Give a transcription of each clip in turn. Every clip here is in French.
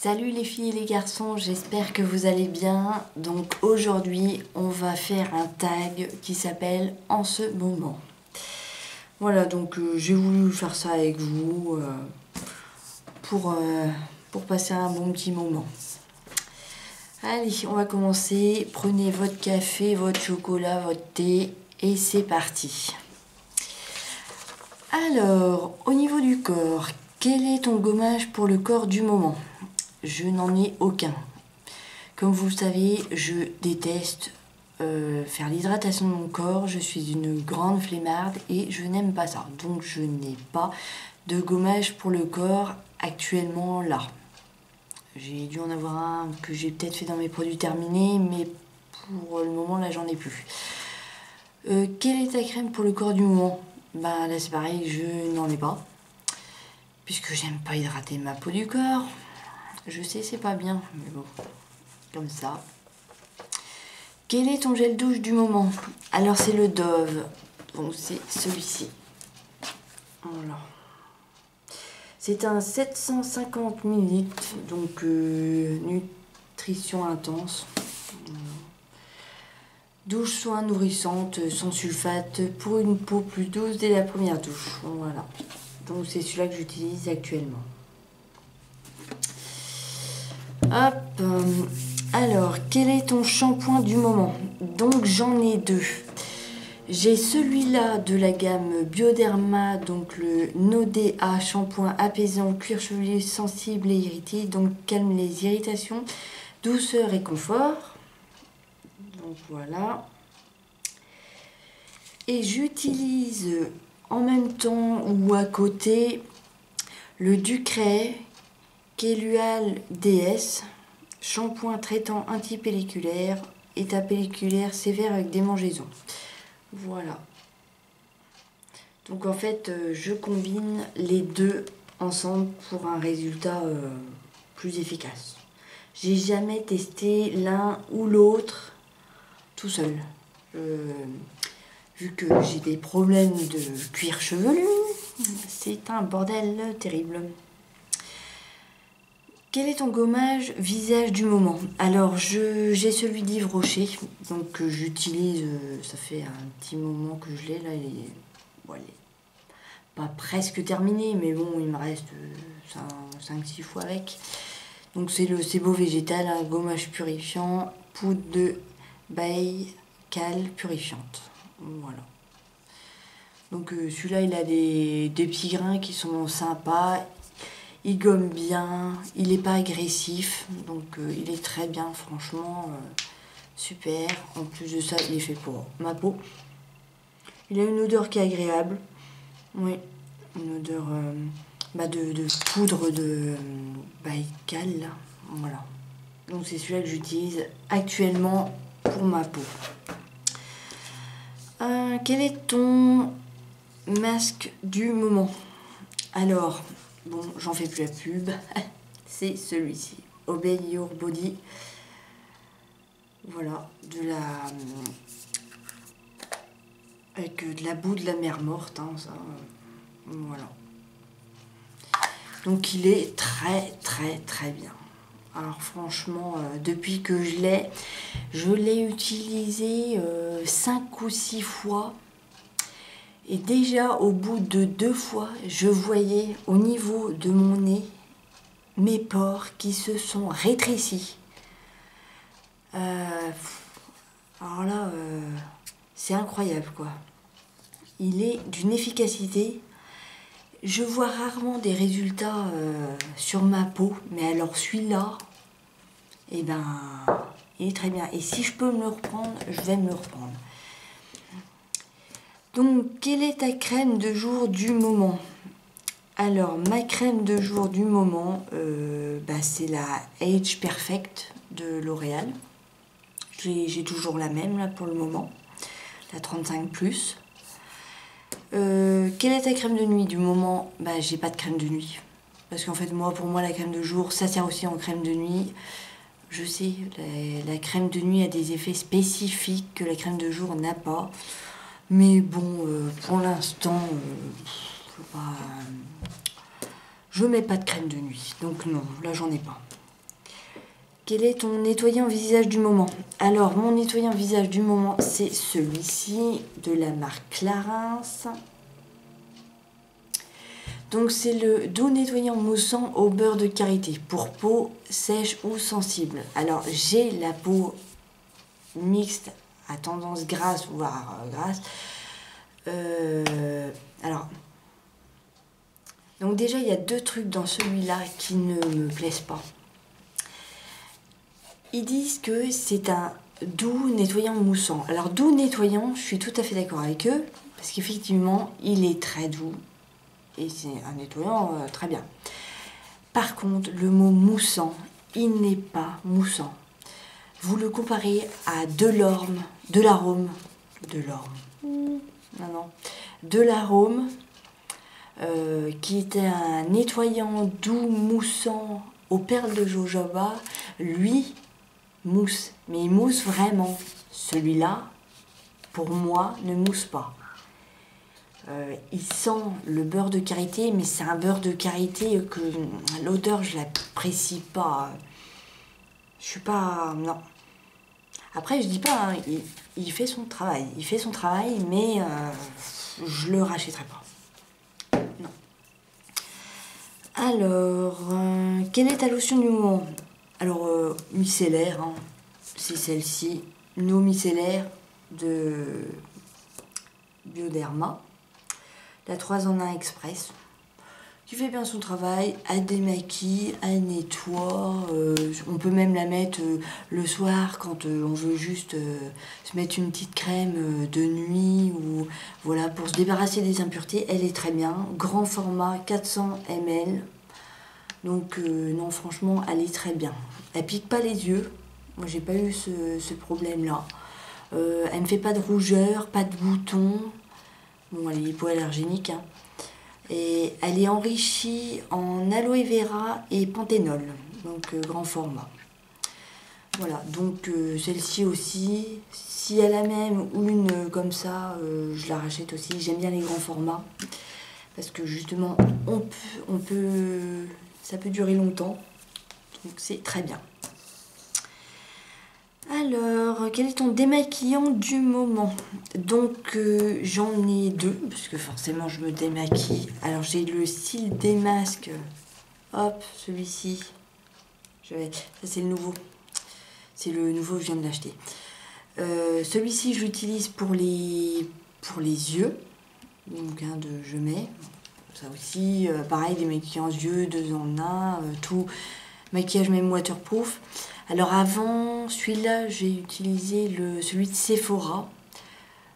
Salut les filles et les garçons, j'espère que vous allez bien. Donc aujourd'hui, on va faire un tag qui s'appelle « En ce moment ». Voilà, donc j'ai voulu faire ça avec vous pour passer un bon petit moment. Allez, on va commencer. Prenez votre café, votre chocolat, votre thé et c'est parti. Alors, au niveau du corps, quel est ton gommage pour le corps du moment ? Je n'en ai aucun. Comme vous le savez, je déteste faire l'hydratation de mon corps. Je suis une grande flemmarde et je n'aime pas ça. Donc je n'ai pas de gommage pour le corps actuellement là. J'ai dû en avoir un que j'ai peut-être fait dans mes produits terminés, mais pour le moment là j'en ai plus. Quelle est ta crème pour le corps du moment ? Bah là c'est pareil, je n'en ai pas. Puisque j'aime pas hydrater ma peau du corps. Je sais, c'est pas bien, mais bon, comme ça. Quel est ton gel douche du moment ? Alors, c'est le Dove. Donc, c'est celui-ci. Voilà. C'est un 750 ml, donc nutrition intense. Voilà. Douche soin nourrissante, sans sulfate, pour une peau plus douce dès la première douche. Voilà. Donc, c'est celui-là que j'utilise actuellement. Hop, alors, quel est ton shampoing du moment ? Donc, j'en ai deux. J'ai celui-là de la gamme Bioderma, donc le Nodea shampoing apaisant, cuir chevelu sensible et irrité, donc calme les irritations, douceur et confort. Donc, voilà. Et j'utilise en même temps ou à côté le Ducray Kelual DS, shampoing traitant antipelliculaire, état pelliculaire sévère avec démangeaison. Voilà. Donc en fait, je combine les deux ensemble pour un résultat plus efficace. J'ai jamais testé l'un ou l'autre tout seul. Vu que j'ai des problèmes de cuir chevelu, c'est un bordel terrible. Quel est ton gommage visage du moment ? Alors, j'ai celui d'Yves Rocher, donc j'utilise, ça fait un petit moment que je l'ai, là, il est pas presque terminé, mais bon, il me reste 5-6 fois avec. Donc c'est Beau Végétal, un gommage purifiant, poudre de baille cale purifiante. Voilà. Donc celui-là, il a des petits grains qui sont sympas. Il gomme bien, il n'est pas agressif, donc il est très bien, franchement, super. En plus de ça, il est fait pour ma peau. Il a une odeur qui est agréable. Oui, une odeur de poudre de baïkal, là. Voilà. Donc c'est celui-là que j'utilise actuellement pour ma peau. Quel est ton masque du moment ? Alors... Bon, j'en fais plus la pub, c'est celui-ci, Obey Your Body. Voilà, avec de la boue de la mer morte, hein, ça. Voilà. Donc il est très très très bien. Alors franchement, depuis que je l'ai utilisé 5 ou 6 fois. Et déjà, au bout de 2 fois, je voyais au niveau de mon nez mes pores qui se sont rétrécis. Alors là, c'est incroyable, quoi. Il est d'une efficacité. Je vois rarement des résultats sur ma peau, mais alors celui-là, eh ben, il est très bien. Et si je peux me le reprendre, je vais me le reprendre. Donc, quelle est ta crème de jour du moment ? Alors, ma crème de jour du moment, c'est la Age Perfect de L'Oréal. J'ai toujours la même, là, pour le moment. La 35+. Quelle est ta crème de nuit du moment ? J'ai pas de crème de nuit. Parce qu'en fait, pour moi, la crème de jour, ça sert aussi en crème de nuit. Je sais, la crème de nuit a des effets spécifiques que la crème de jour n'a pas. Mais bon, pour l'instant, je mets pas de crème de nuit. Donc non, là, j'en ai pas. quel est ton nettoyant visage du moment? Alors, mon nettoyant visage du moment, c'est celui-ci, de la marque Clarins. Donc, c'est le doux nettoyant moussant au beurre de karité, pour peau sèche ou sensible. Alors, j'ai la peau mixte, à tendance grasse, voire grasse. Alors, donc déjà, il y a deux trucs dans celui-là qui ne me plaisent pas. Ils disent que c'est un doux nettoyant moussant. Alors, doux nettoyant, je suis tout à fait d'accord avec eux, parce qu'effectivement, il est très doux, et c'est un nettoyant très bien. Par contre, le mot moussant, il n'est pas moussant. Vous le comparez à de l'arôme, qui était un nettoyant doux moussant aux perles de jojoba. Lui mousse, mais il mousse vraiment. Celui-là, pour moi, ne mousse pas. Il sent le beurre de karité, mais c'est un beurre de karité que l'odeur, je l'apprécie pas. Je suis pas... non. Après, je dis pas, hein, il fait son travail. Il fait son travail, mais je le rachèterai pas. Non. Alors, quelle est ta lotion du moment? Alors, micellaire, hein, c'est celle-ci. Nos micellaires de Bioderma. La 3 en 1 express. Qui fait bien son travail, elle démaquille, elle nettoie. On peut même la mettre le soir quand on veut juste se mettre une petite crème de nuit ou voilà pour se débarrasser des impuretés. Elle est très bien, grand format 400 ml. Donc non, franchement, elle est très bien. Elle pique pas les yeux. Moi, j'ai pas eu ce problème-là. Elle me fait pas de rougeur, pas de boutons. Bon, elle est hypoallergénique, hein. Et elle est enrichie en aloe vera et panthénol, donc grand format. Voilà, donc celle-ci aussi, si elle a même ou une comme ça, je la rachète aussi. J'aime bien les grands formats parce que justement, ça peut durer longtemps, donc c'est très bien. Alors, quel est ton démaquillant du moment? Donc, j'en ai deux, parce que forcément, je me démaquille. Alors, j'ai le Style Démasque. Hop, celui-ci. Ça, c'est le nouveau. C'est le nouveau, je viens de l'acheter. Celui-ci, je l'utilise pour les yeux. Donc, je mets. Ça aussi, pareil, des maquillants yeux, 2 en 1, tout. Maquillage même waterproof. Alors avant, celui-là, j'ai utilisé celui de Sephora.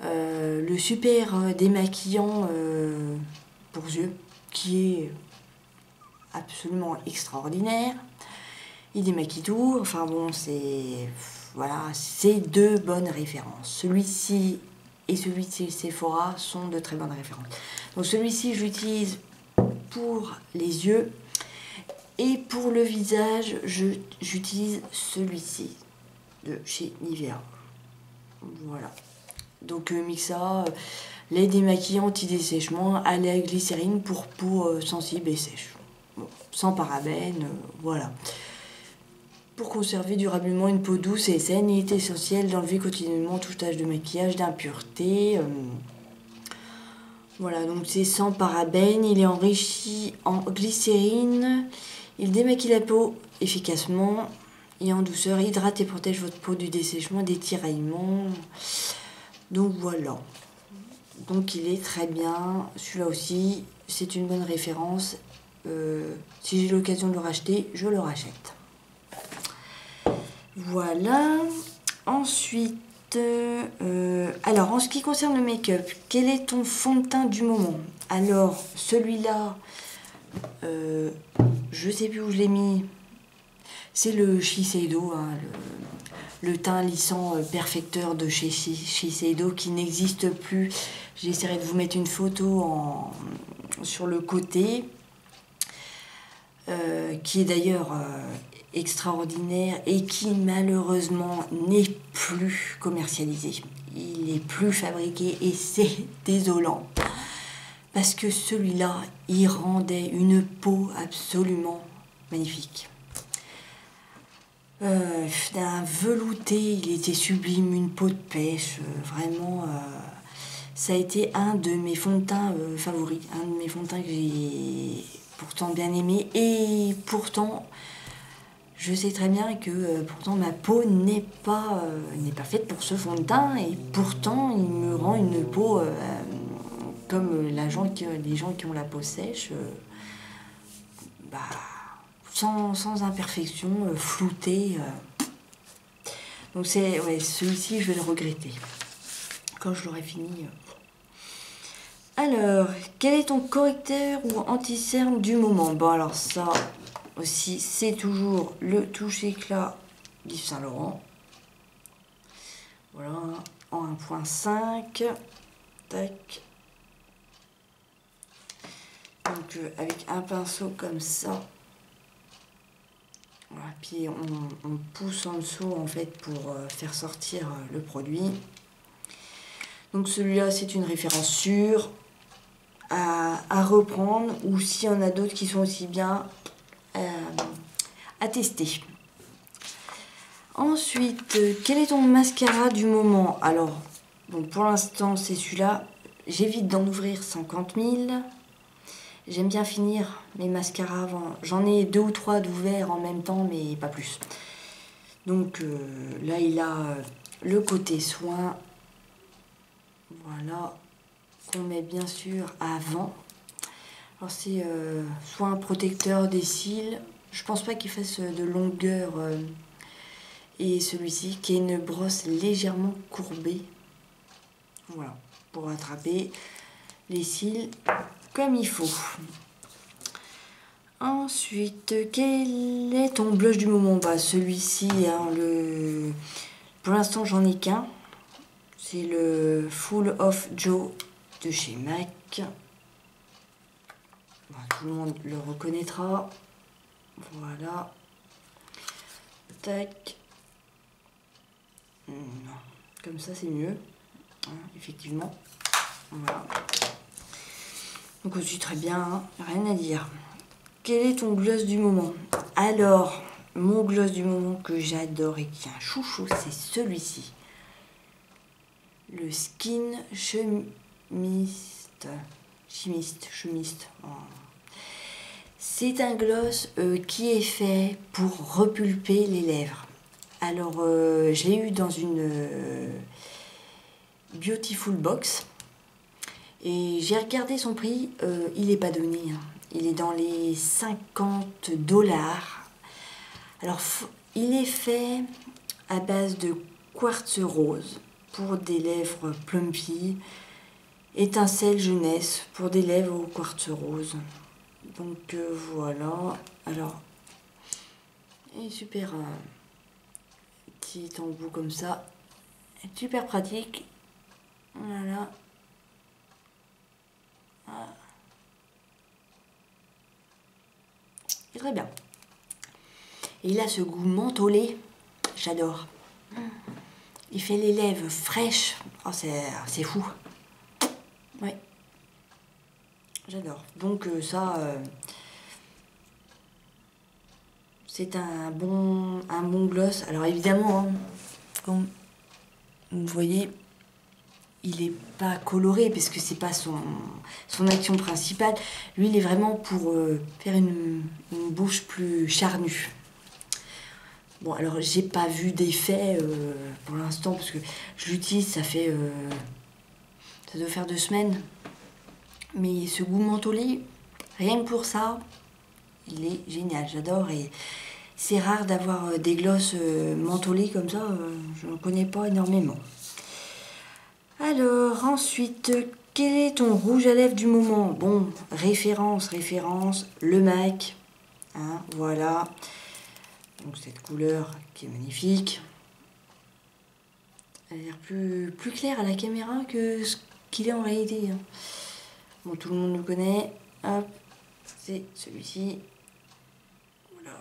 Le super démaquillant pour yeux, qui est absolument extraordinaire. Il démaquille tout. Enfin bon, voilà, c'est deux bonnes références. Celui-ci et celui de Sephora sont de très bonnes références. Donc celui-ci, je l'utilise pour les yeux. Et pour le visage, j'utilise celui-ci de chez Nivea. Voilà. Donc Mixa, lait démaquillant anti-dessèchement à la glycérine pour peau sensible et sèche. Bon, sans parabènes, voilà. Pour conserver durablement une peau douce et saine, il est essentiel d'enlever quotidiennement toute tache de maquillage, d'impureté. Voilà, donc c'est sans parabènes, il est enrichi en glycérine. Il démaquille la peau efficacement et en douceur, hydrate et protège votre peau du dessèchement, des tiraillements. Donc voilà. Donc il est très bien. Celui-là aussi, c'est une bonne référence. Si j'ai l'occasion de le racheter, je le rachète. Voilà. Ensuite, alors en ce qui concerne le make-up, quel est ton fond de teint du moment? Alors celui-là, je sais plus où je l'ai mis. C'est le Shiseido, hein, le teint lissant perfecteur de chez Shiseido qui n'existe plus. J'essaierai de vous mettre une photo sur le côté, qui est d'ailleurs extraordinaire et qui malheureusement n'est plus commercialisé. Il n'est plus fabriqué et c'est désolant. Parce que celui-là, il rendait une peau absolument magnifique. d'un velouté, il était sublime, une peau de pêche, vraiment, ça a été un de mes fonds de teint favoris, un de mes fonds de teint que j'ai pourtant bien aimé, et pourtant, je sais très bien que pourtant ma peau n'est pas faite pour ce fond de teint, et pourtant il me rend une peau comme les gens qui ont la peau sèche, bah, sans imperfection, flouté. Donc c'est celui-ci, je vais le regretter quand je l'aurai fini. Alors, quel est ton correcteur ou anti-cerne du moment? Bon, alors ça aussi, c'est toujours le touche éclat d'Yves Saint Laurent. Voilà, en 1.5. Tac. Donc avec un pinceau comme ça. Voilà, puis on pousse en dessous en fait pour faire sortir le produit. Donc celui-là, c'est une référence sûre à reprendre, ou s'il y en a d'autres qui sont aussi bien à tester. Ensuite, quel est ton mascara du moment? Alors, donc pour l'instant, c'est celui-là. J'évite d'en ouvrir 50 000. J'aime bien finir mes mascaras avant. J'en ai 2 ou 3 d'ouverts en même temps, mais pas plus. Donc là, il a le côté soin. Voilà. Qu'on met bien sûr avant. Alors c'est soit un protecteur des cils. Je pense pas qu'il fasse de longueur. Et celui-ci qui est une brosse légèrement courbée. Voilà. Pour attraper les cils comme il faut. Ensuite, quel est ton blush du moment? Bah, celui-ci, hein, pour l'instant, j'en ai qu'un. C'est le Full of Joe de chez MAC. Bah, tout le monde le reconnaîtra. Voilà. Tac. Non. Comme ça, c'est mieux. Hein, effectivement. Voilà. Donc aussi très bien, hein, rien à dire. Quel est ton gloss du moment? Alors, mon gloss du moment que j'adore et qui est un chouchou, c'est celui-ci. Le Skin Chimiste. Oh. C'est un gloss qui est fait pour repulper les lèvres. Alors, je l'ai eu dans une Beautiful Box. Et j'ai regardé son prix, il n'est pas donné. Hein. Il est dans les 50$. Alors, il est fait à base de quartz rose pour des lèvres plumpy, étincelle jeunesse pour des lèvres au quartz rose. Donc voilà. Alors, il est super petit embout comme ça. Super pratique. Voilà. C'est très bien. Et il a ce goût mentholé. J'adore. Il fait les lèvres fraîches. Oh, c'est fou. Oui. J'adore. Donc ça, c'est un bon gloss. Alors évidemment, hein, comme vous voyez, il n'est pas coloré parce que c'est pas son action principale. Lui, il est vraiment pour faire une bouche plus charnue. Bon, alors j'ai pas vu d'effet pour l'instant parce que je l'utilise, ça doit faire 2 semaines. Mais ce goût mentholé, rien que pour ça, il est génial. J'adore et c'est rare d'avoir des glosses mentholés comme ça. Je n'en connais pas énormément. Alors, ensuite, quel est ton rouge à lèvres du moment? Bon, référence, le MAC. Hein, voilà. Donc, cette couleur qui est magnifique. Elle a l'air plus claire à la caméra que ce qu'il est en réalité. Hein. Bon, tout le monde le connaît. Hop, c'est celui-ci. Voilà.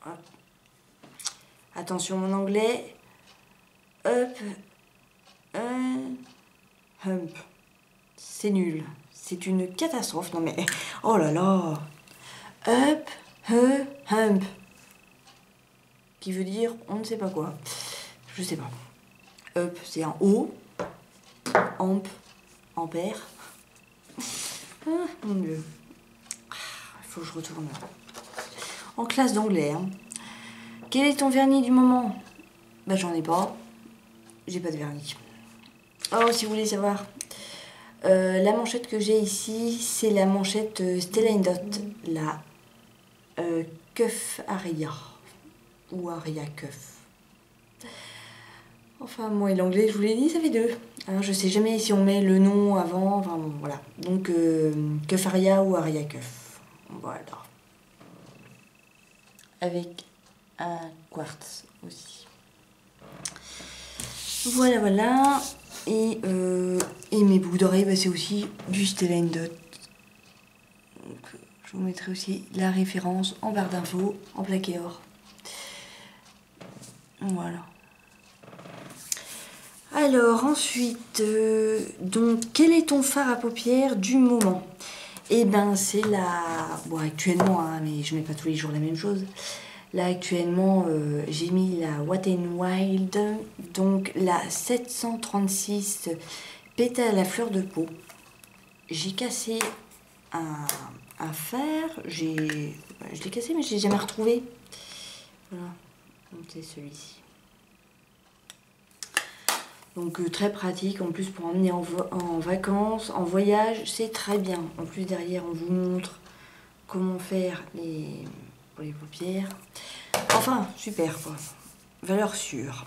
Hop. Attention, mon anglais. Hop. Hump. C'est nul. C'est une catastrophe. Non mais... Oh là là. Up. Hump. qui veut dire on ne sait pas quoi. Je sais pas. Up, c'est un O. Amp, ampère. Ah, mon Dieu. Il faut que je retourne en classe d'anglais. Hein. Quel est ton vernis du moment? Bah, j'en ai pas. J'ai pas de vernis. Oh, si vous voulez savoir. La manchette que j'ai ici, c'est la manchette Stella Dot. La Cuff Aria. Ou Aria Cuff. Enfin, moi et l'anglais, je vous l'ai dit, ça fait 2. Alors, je sais jamais si on met le nom avant. Enfin, bon, voilà. Donc, Cuff Aria ou Aria Cuff. Voilà. Avec un quartz aussi. Voilà, voilà. Et mes boucles d'oreilles, bah, c'est aussi du Stella Dot. Donc, je vous mettrai aussi la référence en barre d'infos, en plaqué or. Voilà. Alors, ensuite, donc, quel est ton fard à paupières du moment? Eh ben, c'est la... Bon, actuellement, hein, mais je mets pas tous les jours la même chose. Là, actuellement, j'ai mis la Wet n Wild, donc la 736 pétales à la fleur de peau. J'ai cassé un fer, je l'ai cassé, mais je l'ai jamais retrouvé. Voilà, donc c'est celui-ci. Donc très pratique, en plus pour emmener en vacances, en voyage, c'est très bien. En plus derrière on vous montre comment faire pour les paupières. Enfin, super quoi, valeur sûre.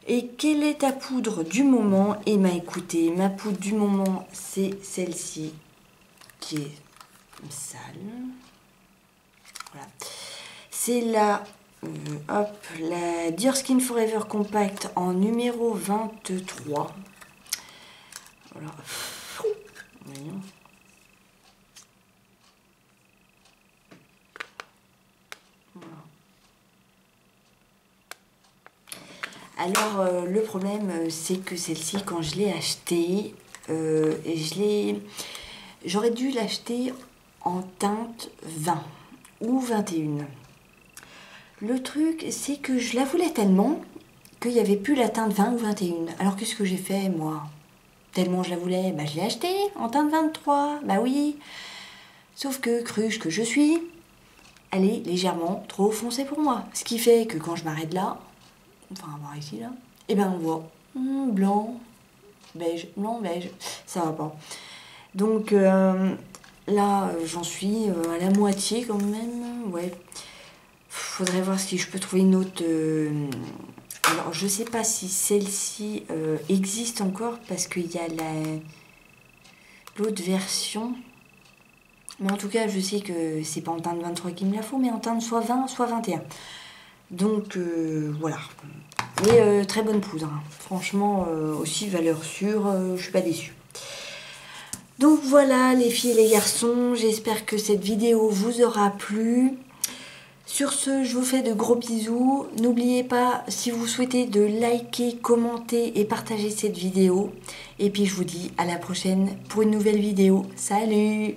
Et quelle est ta poudre du moment? Eh bien écoutez, ma poudre du moment c'est celle-ci qui est sale. Voilà. C'est la... hop, la Dior Skin Forever Compact en numéro 23. Voilà. Voyons. Voilà. Alors, le problème, c'est que celle-ci, quand je l'ai achetée, j'aurais dû l'acheter en teinte 20 ou 21. Le truc, c'est que je la voulais tellement qu'il n'y avait plus la teinte 20 ou 21. Alors qu'est-ce que j'ai fait, moi? Tellement je la voulais, bah, je l'ai achetée en teinte 23. Bah oui. Sauf que, cruche que je suis, elle est légèrement trop foncée pour moi. Ce qui fait que quand je m'arrête là, enfin, voir ici, là, et ben on voit blanc, beige, blanc, beige. Ça va pas. Donc là, j'en suis à la moitié quand même. Ouais. Faudrait voir si je peux trouver une autre... Alors, je sais pas si celle-ci existe encore parce qu'il y a l'autre version. Mais en tout cas, je sais que c'est pas en teinte 23 qu'il me la faut, mais en teinte soit 20, soit 21. Donc, voilà. Mais très bonne poudre. Hein. Franchement, aussi valeur sûre, je suis pas déçue. Donc voilà, les filles et les garçons, j'espère que cette vidéo vous aura plu. Sur ce, je vous fais de gros bisous. N'oubliez pas, si vous souhaitez, de liker, commenter et partager cette vidéo. Et puis, je vous dis à la prochaine pour une nouvelle vidéo. Salut!